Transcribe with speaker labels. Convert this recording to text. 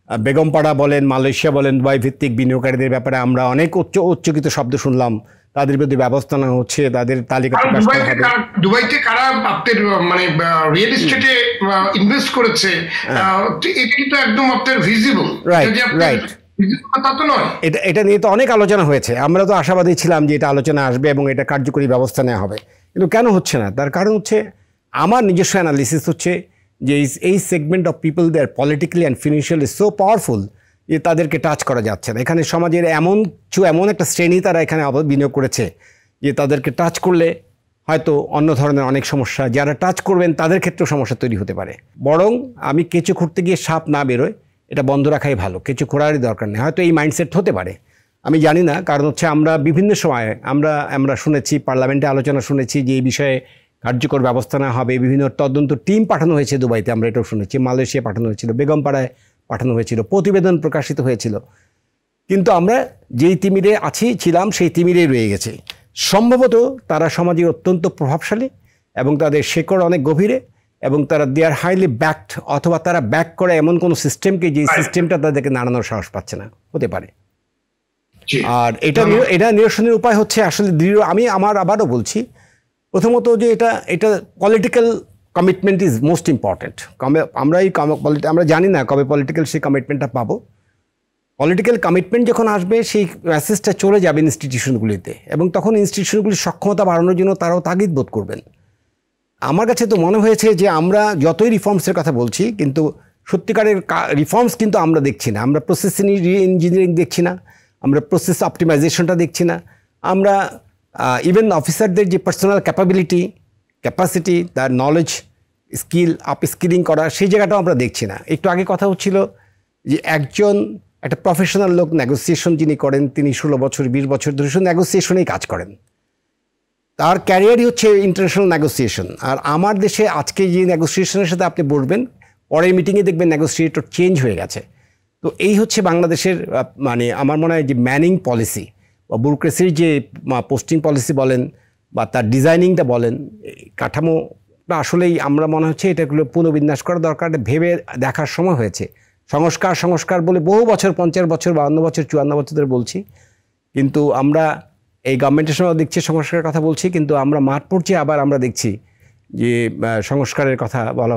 Speaker 1: বেগমপাড়া বলেন, মালয়েশিয়া বলেন, দুবাই ভিত্তিক বিনিয়োগকারীদের ব্যাপারে আমরা অনেক উচ্চকিত শব্দ শুনলাম। তাদের বিরুদ্ধে ব্যবস্থা নেওয়া হচ্ছে, তাদের তালিকা প্রকাশ করা হবে।
Speaker 2: দুবাইতে কারা আপনাদের মানে রিয়েল এস্টেটে ইনভেস্ট করেছে, এটা কিন্তু একদম আপনার ভিজিবল।
Speaker 1: রাইট। এটা নিয়ে তো অনেক আলোচনা হয়েছে। আমরা তো আশাবাদী ছিলাম যে এটা আলোচনা আসবে এবং এটা কার্যকরী ব্যবস্থা নেওয়া হবে, কিন্তু কেন হচ্ছে না? তার কারণ হচ্ছে আমার নিজস্ব অ্যানালিসিস হচ্ছে যে এই segment of people they're politically and financially so powerful যে তাদেরকে টাচ করা যাচ্ছে না। এখানে সমাজের এমন একটা শ্রেণী তারা এখানে বিনিয়োগ করেছে যে তাদেরকে টাচ করলে হয়তো অন্য ধরনের অনেক সমস্যা, যারা টাচ করবেন তাদের ক্ষেত্রেও সমস্যা তৈরি হতে পারে। বরং আমি কেঁচো খুঁড়তে গিয়ে সাপ না বেরোয়, এটা বন্ধ রাখাই ভালো, কেঁচো খোঁড়ারই দরকার নেই। হয়তো এই মাইন্ডসেট হতে পারে, আমি জানি না। কারণ হচ্ছে আমরা বিভিন্ন সময়ে আমরা শুনেছি, পার্লামেন্টে আলোচনা শুনেছি যে এই বিষয়ে কার্যকর ব্যবস্থা নেওয়া হবে। বিভিন্ন তদন্ত টিম পাঠানো হয়েছে দুবাইতে, আমরা এটাও শুনেছি। মালয়েশিয়া পাঠানো হয়েছিল, বেগমপাড়ায় পাঠানো হয়েছিল, প্রতিবেদন প্রকাশিত হয়েছিল। কিন্তু আমরা যেই তিমিরে ছিলাম সেই তিমিরেই রয়ে গেছে। সম্ভবত তারা সমাজে অত্যন্ত প্রভাবশালী এবং তাদের শেকড় অনেক গভীরে, এবং তারা দে আর হাইলি ব্যাকড, অথবা তারা ব্যাক করে এমন কোনো সিস্টেমকে যে সিস্টেমটা তাদেরকে নাড়ানোর সাহস পাচ্ছে না, হতে পারে। আর এটা নিরসনের উপায় হচ্ছে আসলে দৃঢ়। আমি আবারও বলছি, প্রথমত যে এটা political commitment is most important. আমরা জানি না কবে পলিটিক্যাল সেই কমিটমেন্টটা পাবো। পলিটিক্যাল কমিটমেন্ট যখন আসবে সেই মেসেজটা চলে যাবে ইনস্টিটিউশনগুলিতে, এবং তখন ইনস্টিটিউশনগুলির সক্ষমতা বাড়ানোর জন্য তারাও তাগিদ বোধ করবেন। আমার কাছে তো মনে হয়েছে যে আমরা যতই রিফর্মসের কথা বলছি, কিন্তু সত্যিকারের রিফর্মস কিন্তু আমরা দেখছি না। আমরা প্রসেস ইঞ্জিনিয়ারিং দেখছি না, আমরা প্রসেস অপটিমাইজেশনটা দেখছি না, আমরা ইভেন অফিসারদের যে পার্সোনাল ক্যাপাসিটি, তার নলেজ, স্কিলিং করা, সেই জায়গাটাও আমরা দেখছি না। একটু আগে কথা হচ্ছিল যে একটা প্রফেশনাল লোক নেগোসিয়েশন যিনি করেন, তিনি 16 বছর 20 বছর ধরে শুধু নেগোসিয়েশনেই কাজ করেন। তার ক্যারিয়ারই হচ্ছে ইন্টারন্যাশনাল নেগোসিয়েশন। আর আমার দেশে আজকে যে নেগোসিয়েশনের সাথে আপনি বসবেন, পরের মিটিংয়ে দেখবেন নেগোসিয়েটর চেঞ্জ হয়ে গেছে। তো এই হচ্ছে বাংলাদেশের মানে আমার মনে হয় যে ম্যানিং পলিসি বা ব্যুরোক্রেসির যে পোস্টিং পলিসি বলেন বা তার ডিজাইনিংটা বলেন, কাঠামোটা আসলেই আমরা মনে হচ্ছে এটাগুলো পুনর্বিন্যাস করা দরকার। ভেবে দেখার সময় হয়েছে। সংস্কার বলে বহু বছর, 50 বছর, 52 বছর, 54 বছর ধরে বলছি, কিন্তু আমরা এই গভর্নমেন্টের সময় দেখছি সংস্কারের কথা বলছি, কিন্তু আমরা মাঠ পড়ছি, আবার আমরা দেখছি যে সংস্কারের কথা বলা